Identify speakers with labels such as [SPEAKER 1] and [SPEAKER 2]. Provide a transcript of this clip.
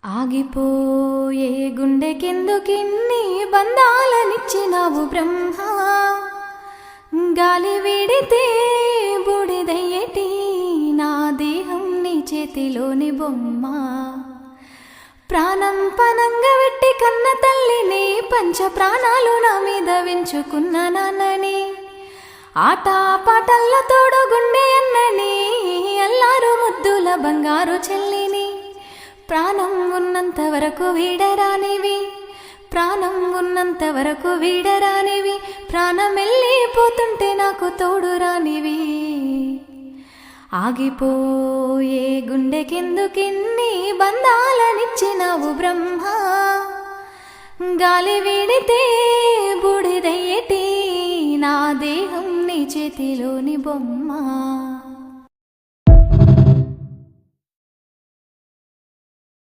[SPEAKER 1] ఆగిపోయే గుండెకెందుకిన్ని బంధాలనిచ్చినావు బ్రహ్మ. గాలి వీడితే బూడిదయ్యేటి నా దేహం నీ చేతిలోని బొమ్మ. ప్రాణం పనంగా వెట్టి కన్న తల్లిని, పంచ ప్రాణాలు నా మీద వెంచుకున్న నాన్నని, ఆట పాటల్ల తోడు గుండె అన్నని, అల్లారు ముద్దుల బంగారు చెల్లిని. ప్రాణం ఉన్నంత వరకు వీడరానివి, ప్రాణం ఉన్నంత వరకు వీడరానివి, ప్రాణం వెళ్ళిపోతుంటే నాకు తోడు రానివి. ఆగిపోయే గుండెకెందుకిన్ని బంధాలనిచ్చినావు బ్రహ్మ. గాలి వీడితే బూడిదయ్యేటి నా దేహం నీ చేతిలోని బొమ్మ.